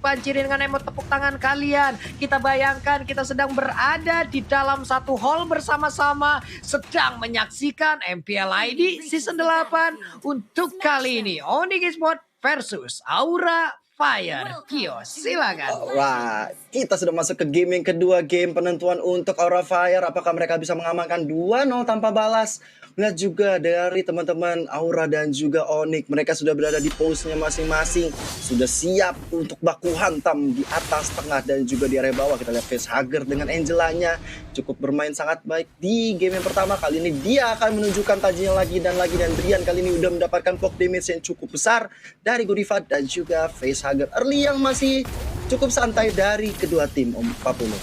banjirin dengan emot tepuk tangan kalian. Kita bayangkan kita sedang berada di dalam satu hall bersama-sama sedang menyaksikan MPL ID Season 8 untuk kali ini. Onyx Esports versus Aura Fire. Kio, silakan. Alright, kita sudah masuk ke game yang kedua, game penentuan untuk Aura Fire. Apakah mereka bisa mengamankan 2-0 tanpa balas? Lihat juga dari teman-teman Aura dan juga Onyx, mereka sudah berada di pose-nya masing-masing, sudah siap untuk baku hantam di atas, tengah, dan juga di area bawah. Kita lihat Facehugger dengan Angelanya cukup bermain sangat baik di game yang pertama. Kali ini dia akan menunjukkan tajinya lagi, dan Drian kali ini udah mendapatkan poke damage yang cukup besar dari Godiva dan juga Facehugger early yang masih cukup santai dari kedua tim, Om Papulo.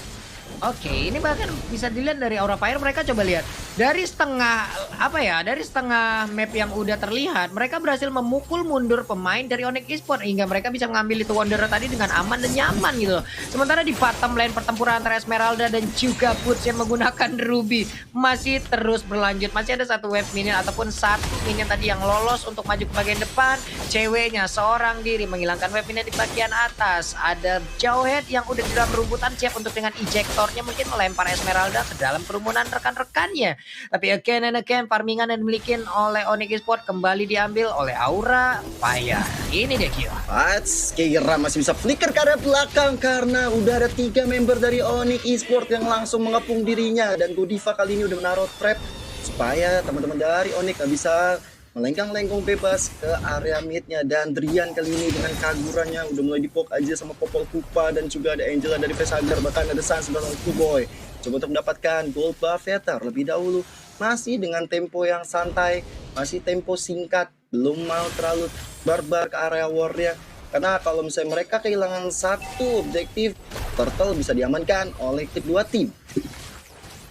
Oke, ini bahkan bisa dilihat dari Aura Fire. Mereka coba lihat dari setengah dari setengah map yang udah terlihat, mereka berhasil memukul mundur pemain dari Onyx Esports hingga mereka bisa mengambil itu Wanderer tadi dengan aman dan nyaman gitu. Sementara di bottom lane pertempuran antara Esmeralda dan juga Boots yang menggunakan Ruby masih terus berlanjut. Masih ada satu wave minion ataupun satu minion tadi yang lolos untuk maju ke bagian depan. Ceweknya seorang diri menghilangkan wave minion di bagian atas. Ada Jawhead yang udah di dalam rumputan siap untuk dengan ejector mungkin melempar Esmeralda ke dalam kerumunan rekan-rekannya. Tapi again and again farmingan yang dimiliki oleh Onyx Esports kembali diambil oleh Aura Fire. Ini dia Kio. Kira masih bisa flicker ke arah belakang karena udah ada 3 member dari Onyx Esports yang langsung mengepung dirinya, dan Godiva kali ini udah menaruh trap supaya teman-teman dari Onyx gak bisa melenggang-lenggong bebas ke area midnya. Dan Drian kali ini dengan kagurannya udah mulai dipok aja sama Popol Kupa, dan juga ada Angela dari Facehugger, bahkan ada Sans dan Kuboy coba untuk mendapatkan gold buff ya terlebih dahulu. Masih dengan tempo yang santai, masih tempo singkat, belum mau terlalu barbar ke area warnya, karena kalau misalnya mereka kehilangan satu objektif, Turtle bisa diamankan oleh kedua tim.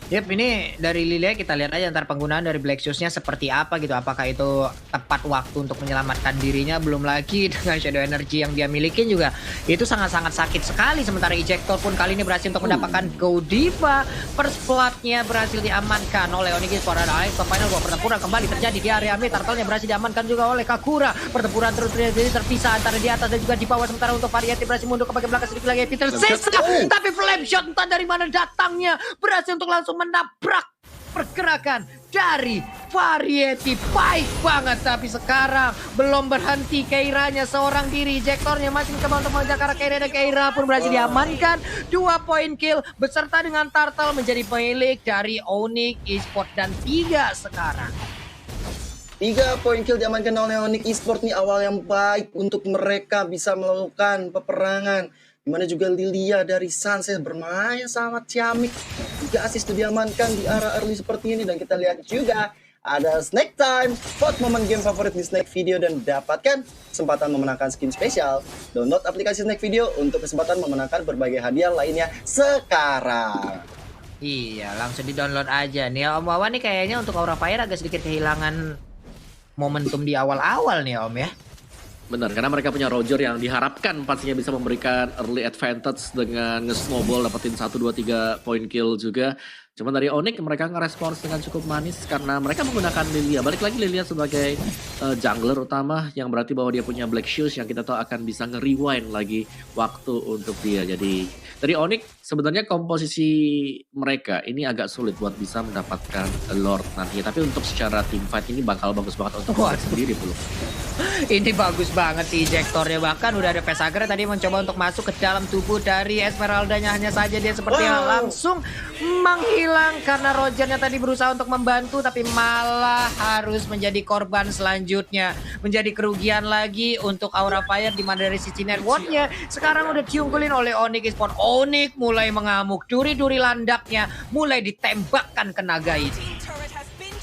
Yep, ini dari Lilia kita lihat aja ntar penggunaan dari Black Shoes-nya seperti apa gitu. Apakah itu tepat waktu untuk menyelamatkan dirinya? Belum lagi dengan Shadow Energy yang dia miliki juga itu sangat-sangat sakit sekali. Sementara Ejector pun kali ini berhasil untuk mendapatkan Godiva. First Blood-nya berhasil diamankan oleh Onyx Esports. Ada ke final bahwa pertempuran kembali terjadi di area mid. Turtle-nya berhasil diamankan juga oleh Kakura. Pertempuran terus terjadi terpisah antara di atas dan juga di bawah. Sementara untuk Variety berhasil mundur ke bagian belakang sedikit lagi. Peter sisa, tapi flame shot entah dari mana datangnya berhasil untuk langsung menabrak pergerakan dari Variety. Baik banget, tapi sekarang belum berhenti Keiranya seorang diri. Ejectornya masih mencoba untuk mengejar arah Keira, dan Keira pun berhasil diamankan. 2 point kill beserta dengan Turtle menjadi milik dari Onyx Esports, dan 3 sekarang. 3 poin kill diamankan oleh Onyx Esports nih, awal yang baik untuk mereka bisa melakukan peperangan. Dimana juga Lilia dari Sunset bermain sangat ciamik. 3 assist itu diamankan di arah early seperti ini. Dan kita lihat juga ada Snake Time. Vote momen game favorit di Snake Video dan dapatkan kesempatan memenangkan skin spesial. Download aplikasi Snake Video untuk kesempatan memenangkan berbagai hadiah lainnya sekarang. Iya, langsung di-download aja nih Om Wawan. Nih kayaknya untuk Aura Fire agak sedikit kehilangan momentum di awal-awal nih Om ya. Benar, karena mereka punya Roger yang diharapkan pastinya bisa memberikan early advantage dengan nge-snowball, dapetin 1, 2, 3 point kill juga. Cuman dari Onyx mereka ngerespons dengan cukup manis karena mereka menggunakan Lilia. Balik lagi Lilia sebagai jungler utama, yang berarti bahwa dia punya Black Shoes yang kita tahu akan bisa nge-rewind lagi waktu untuk dia. Jadi dari Onyx sebenarnya komposisi mereka ini agak sulit buat bisa mendapatkan Lord nantinya. Tapi untuk secara team fight ini bakal bagus banget untuk Onyx sendiri belum. Ini bagus banget sih Ejectornya, bahkan udah ada Facehugger tadi mencoba untuk masuk ke dalam tubuh dari Esmeraldanya, hanya saja dia sepertinya langsung menghilang karena Rogernya tadi berusaha untuk membantu tapi malah harus menjadi korban selanjutnya. Menjadi kerugian lagi untuk Aura Fire, di mana dari sisi networknya sekarang udah diunggulin oleh Onyx Esports. Onyx mulai mengamuk, duri-duri landaknya mulai ditembakkan ke naga ini.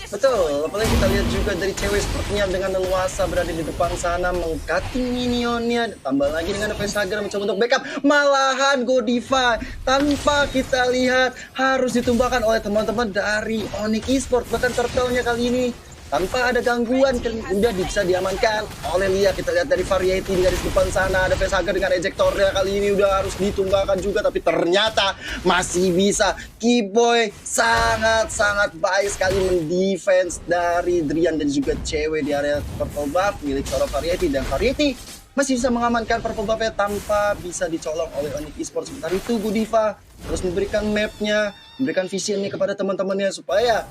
Betul, apalagi kita lihat juga dari cewek sepertinya dengan leluasa berada di depan sana meng-cutting minionnya. Tambah lagi dengan Facehugger mencoba untuk backup. Malahan Godiva tanpa kita lihat harus ditumbangkan oleh teman-teman dari Onyx Esports. Bahkan Turtle-nya kali ini tanpa ada gangguan udah bisa diamankan oleh Lia. Kita lihat dari Variety di garis depan sana ada Facehugger dengan ejectornya, kali ini udah harus ditumbangkan juga, tapi ternyata masih bisa. Kiboy sangat-sangat baik sekali mendefense dari Drian dan juga cewek di area purple buff milik seorang Variety, dan Variety masih bisa mengamankan purple buff-nya tanpa bisa dicolong oleh Onyx Esports. Sementara itu Godiva terus memberikan map-nya, memberikan visionnya kepada teman-temannya supaya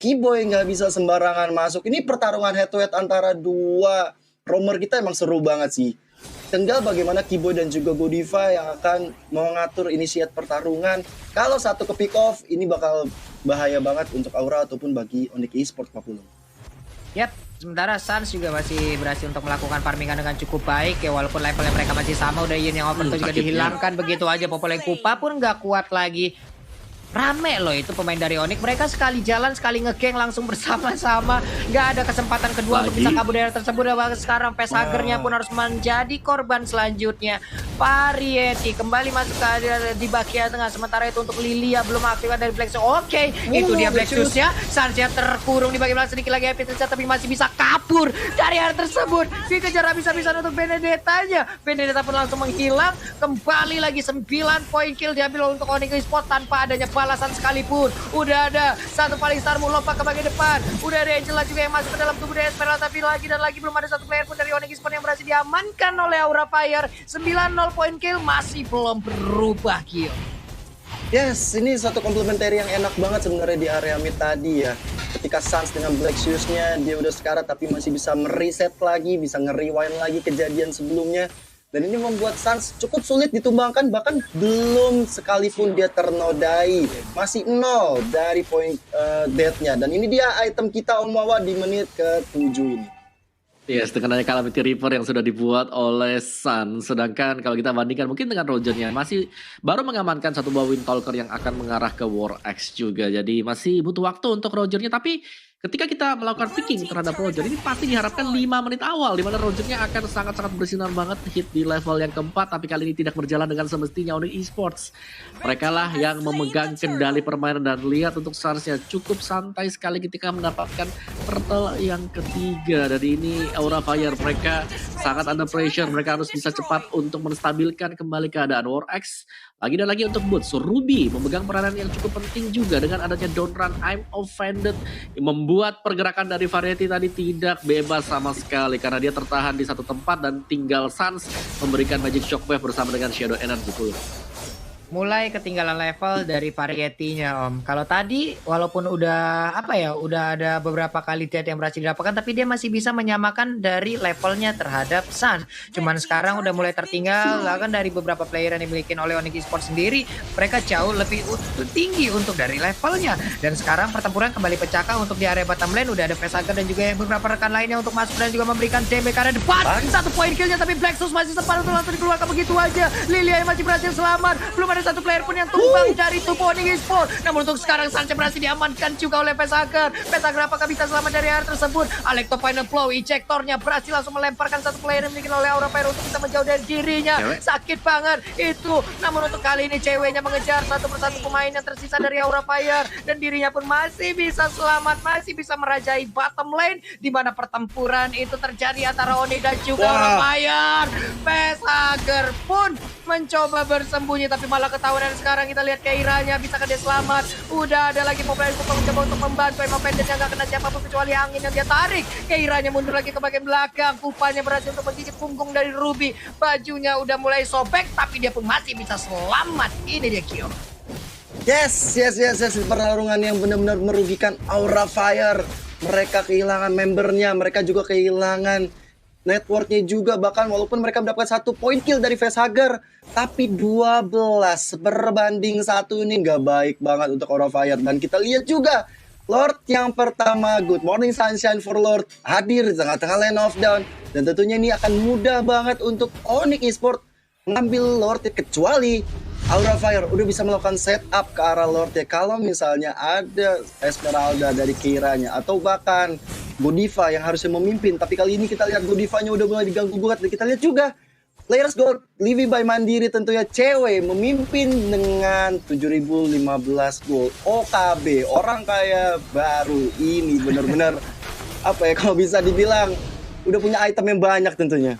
Keyboy nggak bisa sembarangan masuk. Ini pertarungan head to head antara dua roamer kita emang seru banget sih. Tinggal bagaimana Keyboy dan juga Godiva yang akan mengatur inisiat pertarungan. Kalau satu ke pick off, ini bakal bahaya banget untuk Aura ataupun bagi Onyx Esports Papulung. Yap, sementara Suns juga masih berhasil untuk melakukan farmingan dengan cukup baik ya, walaupun levelnya mereka masih sama. Udah Yin yang overkill juga dihilangkan begitu aja. Popoleng Kupa pun nggak kuat lagi. Rame loh itu pemain dari Onyx, mereka sekali jalan sekali ngegeng langsung bersama-sama, nggak ada kesempatan kedua untuk bisa kabur dari tersebut. Sekarang Facehagernya pun harus menjadi korban selanjutnya. Variety kembali masuk ke di bagian tengah, sementara itu untuk Lilia belum aktifkan dari Black Shoes. Oke, itu dia Black Shoes-nya. Sansnya terkurung di bagian belakang, sedikit lagi efisiensi tapi masih bisa kabur dari area tersebut. Dikejar habis-habisan untuk Benedetta-nya. Benedetta pun langsung menghilang. Kembali lagi 9 poin kill diambil untuk Onyx Esports tanpa adanya balasan sekalipun. Udah ada satu paling star lompat ke bagian depan. Udah ada Angela juga yang masuk ke dalam tubuh dari Esmeralda, tapi lagi dan lagi belum ada satu player pun dari Onyx Esports yang berhasil diamankan oleh Aura Fire. 9-0 poin kill masih belum berubah kill. Yes, ini satu komplementari yang enak banget sebenarnya di area mid tadi ya. Ketika Suns dengan Black Shoes-nya dia udah sekarat tapi masih bisa mereset lagi, bisa nge-rewind lagi kejadian sebelumnya. Dan ini membuat Suns cukup sulit ditumbangkan, bahkan belum sekalipun dia ternodai. Masih 0 dari poin death-nya. Dan ini dia item kita Om Wawa di menit ke-7 ini. Yes, dengan adanya Calamity Reaper yang sudah dibuat oleh Sun. Sedangkan kalau kita bandingkan mungkin dengan Rogernya, masih baru mengamankan satu buah Windtalker yang akan mengarah ke War Axe juga. Jadi masih butuh waktu untuk Rogernya, tapi ketika kita melakukan picking terhadap Roger, ini pasti diharapkan 5 menit awal, di mana Rogernya akan sangat-sangat bersinar banget hit di level yang keempat, tapi kali ini tidak berjalan dengan semestinya Onyx Esports. Mereka lah yang memegang kendali permainan, dan lihat untuk Sunsnya cukup santai sekali ketika mendapatkan turtle yang ketiga. Dari ini Aura Fire mereka sangat under pressure, mereka harus bisa cepat untuk menstabilkan kembali keadaan. War Axe lagi dan lagi untuk Boots. Ruby memegang peranan yang cukup penting juga dengan adanya down run I'm Offended yang membuat pergerakan dari Variety tadi tidak bebas sama sekali karena dia tertahan di satu tempat dan tinggal Suns memberikan Magic Shockwave bersama dengan Shadow Energy pula. Mulai ketinggalan level dari Variety-nya Om. Kalau tadi walaupun udah udah ada beberapa kali death yang berhasil didapatkan, tapi dia masih bisa menyamakan dari levelnya terhadap Sun. Cuman sekarang udah mulai tertinggal bahkan dari beberapa player yang dimiliki oleh Onyx Esports sendiri. Mereka jauh lebih tinggi untuk dari levelnya. Dan sekarang pertempuran kembali pecahkah untuk di area bottom lane. Udah ada Facehager dan juga beberapa rekan lainnya untuk masuk dan juga memberikan damage ke area depan. Satu poin killnya tapi Black Shoes masih sempat untuk langsung dikeluarkan begitu aja. Lilia yang masih berhasil selamat. Belum ada satu player pun yang tumbang dari tubuh Onyx Esports. Namun untuk sekarang Sanchez berhasil diamankan juga oleh Facehager. Facehager apakah bisa selamat dari area tersebut? Alekto final blow, ejectornya berhasil langsung melemparkan satu player yang dimiliki oleh Aura Fire untuk bisa menjauh dari dirinya. Sakit banget itu. Namun untuk kali ini ceweknya mengejar satu persatu pemain yang tersisa dari Aura Fire, dan dirinya pun masih bisa selamat, masih bisa merajai bottom lane di mana pertempuran itu terjadi antara Oni dan juga Aura Fire. Facehager pun mencoba bersembunyi tapi malah ketahuan, dan sekarang kita lihat Keiranya bisakah dia selamat. Udah ada lagi pemain Kupa mencoba untuk membantu Emma Pendant yang gak kena siapapun kecuali angin yang dia tarik. Keiranya mundur lagi ke bagian belakang. Kupanya berhasil untuk menggigit punggung dari Ruby. Bajunya udah mulai sobek tapi dia pun masih bisa selamat. Ini dia Kyo. Yes. Pertarungan yang benar-benar merugikan Aura Fire. Mereka kehilangan membernya, mereka juga kehilangan networknya juga, bahkan walaupun mereka mendapatkan satu point kill dari Facehager, tapi 12 berbanding 1 ini nggak baik banget untuk Aura Fire. Dan kita lihat juga Lord yang pertama, Good Morning Sunshine for Lord, hadir di tengah-tengah lane of down, dan tentunya ini akan mudah banget untuk Onyx Esports mengambil Lord, kecuali Aura Fire udah bisa melakukan setup ke arah Lord ya. Kalau misalnya ada Esmeralda dari Keiranya atau bahkan Godiva yang harusnya memimpin, tapi kali ini kita lihat Godivanya udah mulai diganggu gugat. Dan kita lihat juga Players Gold, Livy by Mandiri tentunya cewek memimpin dengan 7.015 gold. OKB, orang kaya baru ini benar-benar apa ya, kalau bisa dibilang udah punya item yang banyak tentunya.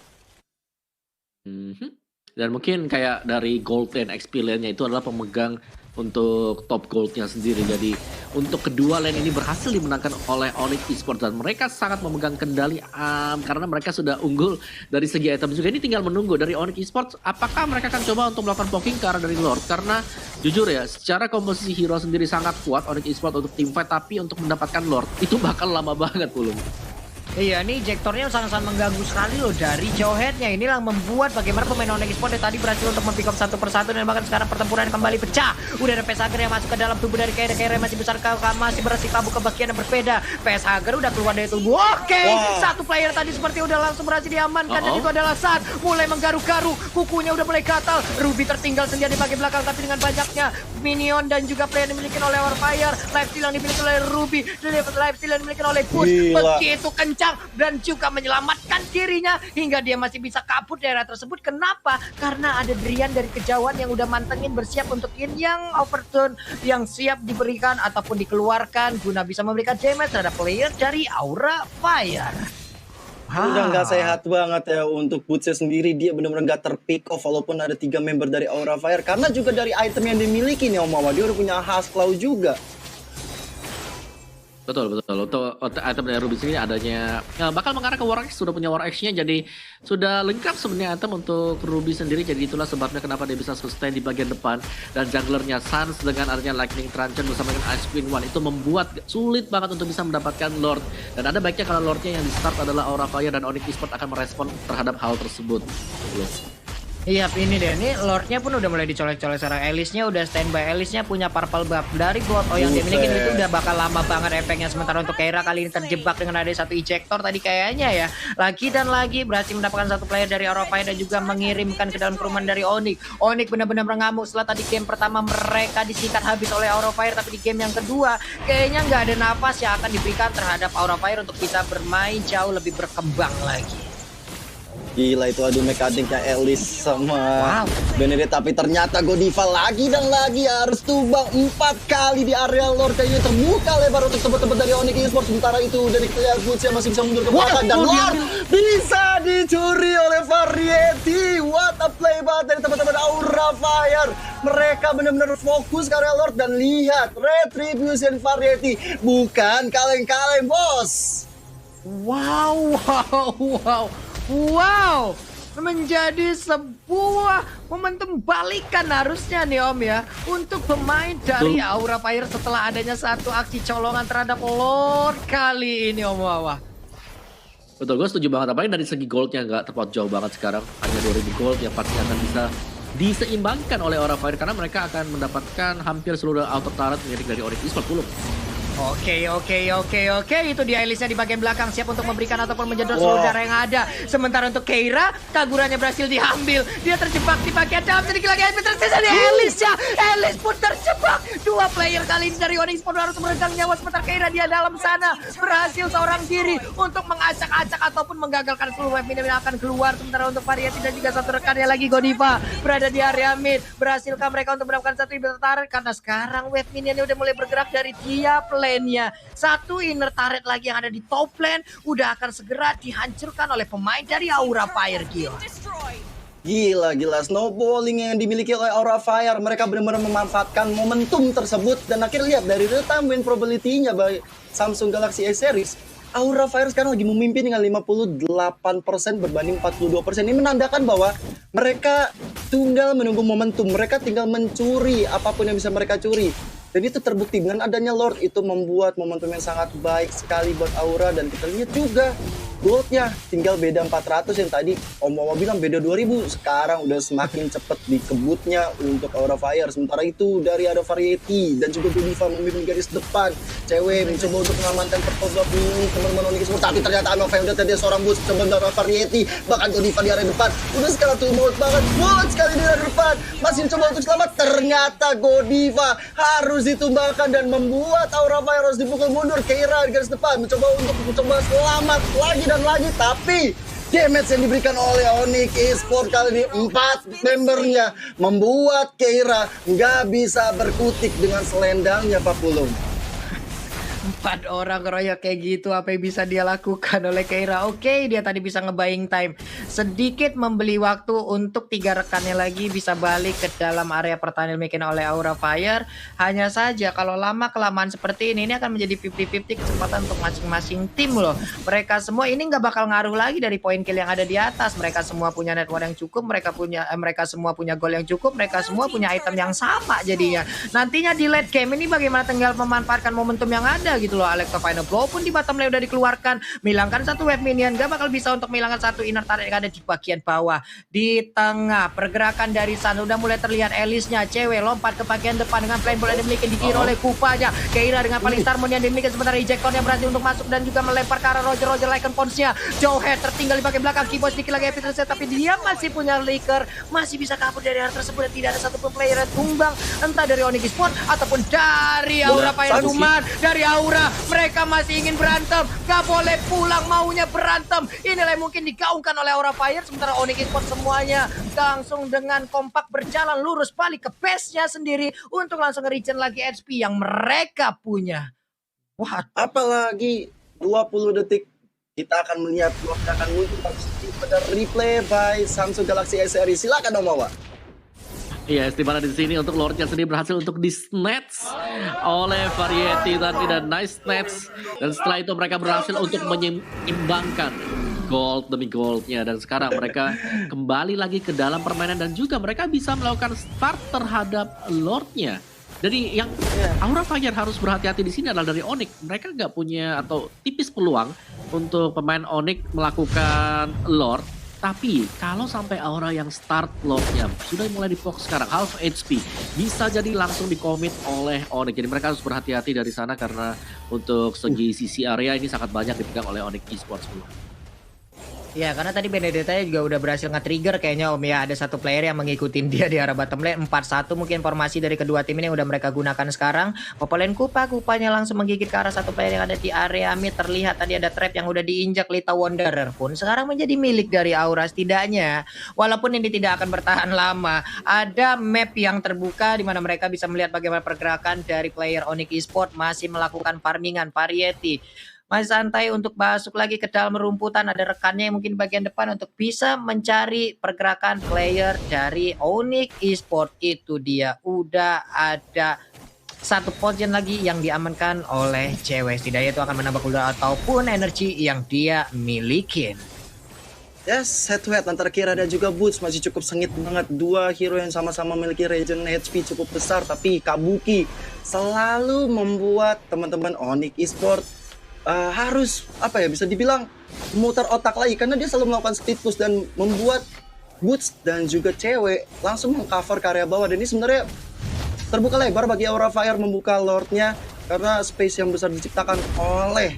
Dan mungkin kayak dari gold lane, XP lane-nya itu adalah pemegang untuk top gold-nya sendiri. Jadi untuk kedua lane ini berhasil dimenangkan oleh Onyx Esports dan mereka sangat memegang kendali karena mereka sudah unggul dari segi item juga. Ini tinggal menunggu dari Onyx Esports apakah mereka akan coba untuk melakukan poking ke arah dari Lord, karena jujur ya secara komposisi hero sendiri sangat kuat Onyx Esports untuk teamfight, tapi untuk mendapatkan Lord itu bakal lama banget belum. Iya, nih Jektornya sangat-sangat mengganggu sekali loh dari jauh headnya. Inilah membuat bagaimana pemain Onyx Esports yang tadi berhasil untuk mempick up satu persatu dan bahkan sekarang pertempuran kembali pecah. Udah ada Peshager yang masuk ke dalam tubuh dari Keira masih besar, masih beresiko ke bagian yang berbeda. Peshager udah keluar dari tubuh. Oke, satu player tadi seperti udah langsung berhasil diamankan dan itu adalah saat mulai menggaru-garu, kukunya udah mulai gatal. Ruby tertinggal sendiri di bagian belakang tapi dengan banyaknya minion dan juga player yang dimiliki oleh Warfire, lifesteal yang dimiliki oleh Ruby, dan lifesteal yang dimiliki oleh Push. Begitu kencang dan juga menyelamatkan dirinya hingga dia masih bisa kabur daerah tersebut. Kenapa? Karena ada Drian dari kejauhan yang udah mantengin bersiap untuk yang overturn yang siap diberikan ataupun dikeluarkan guna bisa memberikan damage terhadap player dari Aura Fire. Udah nggak sehat banget ya untuk Bootsnya sendiri, dia benar-benar nggak terpick off walaupun ada 3 member dari Aura Fire karena juga dari item yang dimiliki nih Om Wawa, dia udah punya Hasclaw juga. Betul. Untuk item dari Ruby sini adanya bakal mengarah ke War Axe, sudah punya War Axe-nya, jadi sudah lengkap sebenarnya item untuk Ruby sendiri. Jadi itulah sebabnya kenapa dia bisa sustain di bagian depan. Dan junglernya Sans dengan adanya Lightning Truncheon bersama dengan Ice Queen One itu membuat sulit banget untuk bisa mendapatkan Lord. Dan ada baiknya kalau Lordnya yang di start adalah Aura Fire dan Onyx Esports akan merespon terhadap hal tersebut. Iya, ini deh, ini Lordnya pun udah mulai dicolek-colek sekarang. Alice-nya udah standby, Alice-nya punya purple buff dari Blood yang dimiliki itu udah bakal lama banget efeknya. Sementara untuk Keira kali ini terjebak dengan ada satu ejector tadi kayaknya ya. Lagi dan lagi berhasil mendapatkan satu player dari Aura Fire dan juga mengirimkan ke dalam kerumunan dari Onyx. Onyx benar-benar mengamuk setelah tadi game pertama mereka disikat habis oleh Aura Fire, tapi di game yang kedua kayaknya nggak ada nafas yang akan diberikan terhadap Aura Fire untuk bisa bermain jauh lebih berkembang lagi. Gila itu adu mekaniknya Alice sama Benedict, tapi ternyata Godiva lagi dan lagi harus tumbang 4 kali di area Lord. Kayaknya terbuka lebar untuk tebet-tebet dari Onyx Esports. Sementara itu dari Clear Goods yang masih bisa mundur ke belakang dan Lord bisa dicuri oleh Variety. What a play banget dari teman-teman Aura Fire. Mereka benar-benar fokus ke area Lord dan lihat Retribution Variety bukan kaleng-kaleng bos. Wow, menjadi sebuah momentum balikan harusnya nih Om ya untuk pemain dari Aura Fire setelah adanya satu aksi colongan terhadap Lord kali ini Om Wawa. Betul, gue setuju banget. Apalagi dari segi goldnya nggak terpaut jauh banget sekarang. Hanya 2000 gold yang pasti akan bisa diseimbangkan oleh Aura Fire karena mereka akan mendapatkan hampir seluruh auto turret milik dari Onyx Esports belum. Oke. Itu dia Alice-nya di bagian belakang siap untuk memberikan ataupun menjedot seluruh darah yang ada. Sementara untuk Keira, kagurannya berhasil diambil. Dia terjebak di bagian dalam sedikit lagi. Tersisa di Alice-nya. Alice pun terjebak. 2 player kali ini dari Onyx pun harus meregang nyawa. Sementara Keira dia dalam sana berhasil seorang diri untuk mengacak-acak ataupun menggagalkan seluruh wave minion yang akan keluar. Sementara untuk Variety dan juga satu rekannya lagi Godiva berada di area mid. Berhasilkah mereka untuk mendapatkan satu inner turret? Karena sekarang wave minionnya udah mulai bergerak dari tiap lane-nya. Satu inner turret lagi yang ada di top lane udah akan segera dihancurkan oleh pemain dari Aura Fire, Gila snowballing yang dimiliki oleh Aura Fire. Mereka benar-benar memanfaatkan momentum tersebut dan akhirnya lihat dari real time win probability-nya by Samsung Galaxy S series. Aura Fire sekarang lagi memimpin dengan 58% berbanding 42%. Ini menandakan bahwa mereka tinggal menunggu momentum. Mereka tinggal mencuri apapun yang bisa mereka curi. Dan itu terbukti dengan adanya Lord, itu membuat momentum yang sangat baik sekali buat Aura. Dan kita lihat juga goldnya tinggal beda 400 yang tadi Om Wawa bilang beda 2000, sekarang udah semakin cepet dikebutnya untuk Aura Fire. Sementara itu dari ada Variety dan juga Godiva memimpin garis depan. Cewek mencoba untuk mengamankan pertobak ini teman-teman Onyx Esports, tapi ternyata Anova udah tadi seorang boost sementara Variety, bahkan Godiva di area depan udah sekarang tuh maut banget, buat sekali di area depan masih mencoba untuk selamat. Ternyata Godiva harus ditumbangkan dan membuat Aura Fire harus dipukul mundur. Keira di garis depan mencoba selamat lagi dan lagi, tapi damage yang diberikan oleh Onyx Esports kali ini 4 membernya membuat Keira nggak bisa berkutik dengan selendangnya Pak Pulung. 4 orang keroyok kayak gitu, apa yang bisa dia lakukan oleh Keira? Oke, dia tadi bisa nge-buying time sedikit, membeli waktu untuk 3 rekannya lagi bisa balik ke dalam area pertahanan dimiliki oleh Aura Fire. Hanya saja kalau lama-kelamaan seperti ini akan menjadi 50-50 kesempatan untuk masing-masing tim loh. Mereka semua ini nggak bakal ngaruh lagi dari poin kill yang ada di atas. Mereka semua punya network yang cukup, mereka semua punya gol yang cukup, mereka semua punya item yang sama jadinya. Nantinya di late game ini bagaimana tinggal memanfaatkan momentum yang ada gitu loh. Electro Final Blow pun di bottom lane udah dikeluarkan, menghilangkan satu wave minion, gak bakal bisa untuk menghilangkan satu inner turret yang ada di bagian bawah. Di tengah pergerakan dari sana udah mulai terlihat Elisnya, cewek lompat ke bagian depan dengan flame ball yang dimiliki dikira oleh Kupanya. Keira dengan paling Starmon yang dimiliki, sementara Ejector yang berhasil untuk masuk dan juga melempar ke arah Roger Lycan Pons-nya. Jauh head tertinggal di bagian belakang, Keyboard sedikit lagi epic reset, tapi dia masih punya Licker, masih bisa kabur dari arah tersebut dan tidak ada satupun player yang tumbang, entah dari Onyx Esports ataupun dari Aura Fire. Cuman dari Aura mereka masih ingin berantem, gak boleh pulang, maunya berantem. Inilah yang mungkin digaungkan oleh Aura Fire, sementara Onyx Esports semuanya langsung dengan kompak berjalan lurus balik ke base-nya sendiri untuk langsung nge-regen lagi HP yang mereka punya. Wah, Apalagi 20 detik kita akan melihat Lord akan muncul pada replay by Samsung Galaxy S series. Silakan Om Wawa. Iya, di mana di sini untuk Lordnya sendiri berhasil untuk di-snatch oleh Variety tadi dan nice snatch. Dan setelah itu mereka berhasil untuk menyeimbangkan gold demi goldnya. Dan sekarang mereka kembali lagi ke dalam permainan dan juga mereka bisa melakukan start terhadap Lordnya. Jadi yang Aura Fire harus berhati-hati di sini adalah dari Onyx. Mereka nggak punya atau tipis peluang untuk pemain Onyx melakukan Lord. Tapi kalau sampai Aura yang start Lordnya sudah mulai di-focus sekarang, half HP, bisa jadi langsung di-commit oleh Onyx. Jadi mereka harus berhati-hati dari sana karena untuk segi sisi area ini sangat banyak dipegang oleh Onyx Esports. ya karena tadi Benedetta juga udah berhasil nge-trigger kayaknya Om ya. Ada satu player yang mengikutin dia di arah bottom lane. 4-1 mungkin formasi dari kedua tim ini yang udah mereka gunakan sekarang. Popolen Kupanya langsung menggigit ke arah satu player yang ada di area mid. Terlihat tadi ada trap yang udah diinjak. Lita Wanderer pun sekarang menjadi milik dari Aura setidaknya. Walaupun ini tidak akan bertahan lama, ada map yang terbuka di mana mereka bisa melihat bagaimana pergerakan dari player Onyx Esports masih melakukan farmingan. Variety masih santai untuk masuk lagi ke dalam rumputan. Ada rekannya yang mungkin bagian depan untuk bisa mencari pergerakan player dari Onyx Esports. Itu dia, udah ada satu potion lagi yang diamankan oleh cewek. Setidaknya itu akan menambah cooldown ataupun energi yang dia milikin. Yes, head to head antara Keira dan juga Boots masih cukup sengit banget. Dua hero yang sama-sama memiliki regen HP cukup besar, tapi Kabuki selalu membuat teman-teman Onyx Esports harus apa ya, bisa dibilang muter otak lagi karena dia selalu melakukan speed push dan membuat Boots dan juga cewek langsung mengcover ke area bawah. Dan ini sebenarnya terbuka lebar bagi Aura Fire membuka Lordnya karena space yang besar diciptakan oleh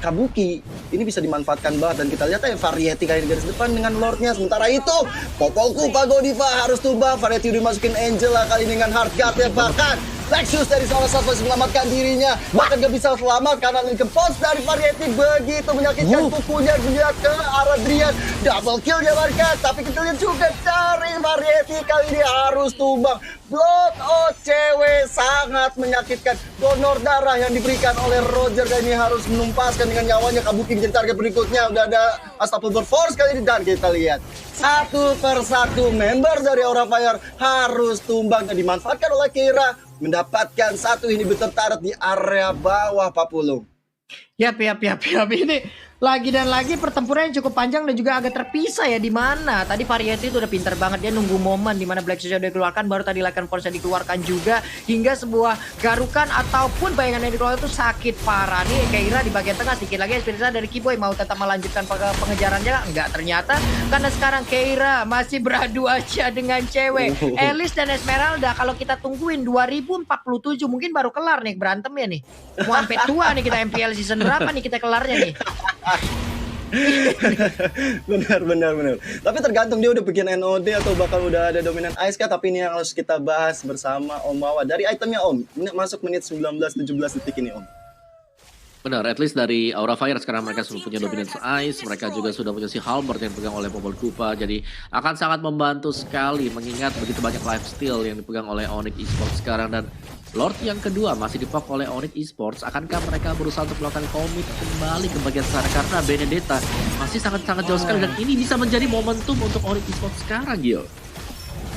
Kabuki ini bisa dimanfaatkan banget. Dan kita lihat ya Variety kali di garis depan dengan Lordnya. Sementara itu Popolku Godiva harus tumbang. Variety udah masukin Angela kali ini dengan hard guard ya, bahkan Lexus dari salah satu masih menyelamatkan dirinya, bahkan gak bisa selamat karena Lincoln Pons dari Variety begitu menyakitkan kukunya dia ke arah Drian. Double kill dia mereka, tapi kita lihat juga dari Variety kali ini harus tumbang. Blood OCW sangat menyakitkan. Donor darah yang diberikan oleh Roger dan ini harus menumpaskan dengan nyawanya. Kabuki menjadi target berikutnya. Udah ada Unstoppable Force kali ini dan kita lihat satu persatu member dari Aura Fire harus tumbang dan dimanfaatkan oleh Keira mendapatkan satu inhibitor turret di area bawah Papulung. Yap. Ini lagi dan lagi pertempuran yang cukup panjang dan juga agak terpisah ya. Di mana tadi Variety itu udah pinter banget, dia nunggu momen di mana Black Shoes udah dikeluarkan, baru tadi Lycan Force dikeluarkan juga, hingga sebuah garukan ataupun bayangan yang dikeluarkan itu sakit parah. Nih Keira di bagian tengah, sedikit lagi Espirita dari Kiboy mau tetap melanjutkan pengejarannya, enggak ternyata, karena sekarang Keira masih beradu aja dengan cewek. Elis dan Esmeralda kalau kita tungguin 2047 mungkin baru kelar nih berantemnya nih. Mau sampai tua nih kita MPL season berapa nih kita kelarnya nih. benar. Tapi tergantung dia udah bikin NOD atau bakal udah ada dominan Ice kah. Tapi ini yang harus kita bahas bersama Om Wawa. Dari itemnya Om, ini masuk menit 19-17 detik ini Om. Benar, at least dari Aura Fire sekarang mereka sudah punya Dominance Ice, mereka juga sudah punya si Halberd yang dipegang oleh Popol Kupa, jadi akan sangat membantu sekali mengingat begitu banyak lifesteal yang dipegang oleh Onyx Esports sekarang. Dan Lord yang kedua masih dipok oleh Onyx Esports. Akankah mereka berusaha untuk melakukan komit kembali ke bagian sana karena Benedetta masih sangat-sangat jauh sekali, dan ini bisa menjadi momentum untuk Onyx Esports sekarang, Gil.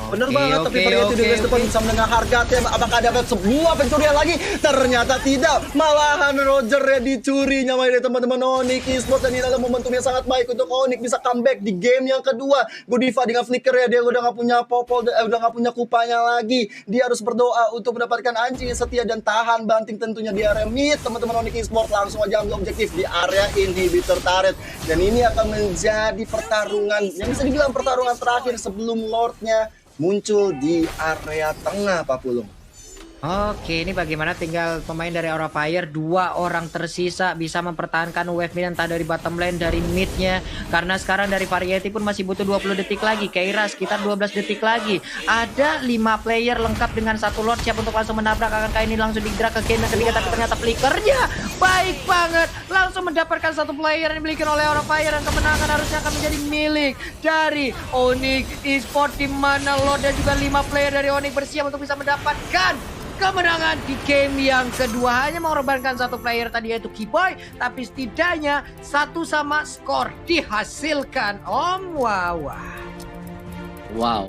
Bener banget, tapi Variety di depan bisa mendengar harga tem. Apakah dapat sebuah pencurian lagi? Ternyata tidak. Malahan Roger ya dicuri nyamanya dari teman-teman Onyx Esports, dan ini adalah momentum yang sangat baik untuk Onyx bisa comeback di game yang kedua. Godiva dengan flicker ya, dia udah nggak punya popol, udah nggak punya kupanya lagi. Dia harus berdoa untuk mendapatkan anjing yang setia dan tahan banting tentunya di area mid. Teman-teman Onyx Esports langsung aja ambil objektif di area inhibitor turret, dan ini akan menjadi pertarungan yang bisa dibilang pertarungan terakhir sebelum Lordnya muncul di area tengah, Pak Pulung. Oke, ini bagaimana tinggal pemain dari Aura Fire, 2 orang tersisa bisa mempertahankan wave mid, entah dari bottom lane, dari midnya. Karena sekarang dari Variety pun masih butuh 20 detik lagi, Keira sekitar 12 detik lagi. Ada 5 player lengkap dengan 1 Lord siap untuk langsung menabrak. Akankah ini langsung di-drag ke game yang ketiga, tapi ternyata flickernya baik banget. Langsung mendapatkan 1 player yang dimiliki oleh Aura Fire, dan kemenangan harusnya akan menjadi milik dari Onyx Esports, di mana Lord dan juga 5 player dari Onyx bersiap untuk bisa mendapatkan kemenangan di game yang kedua. Hanya mengorbankan 1 player tadi yaitu Keyboy, tapi setidaknya 1 sama skor dihasilkan. Om, wow. Wow.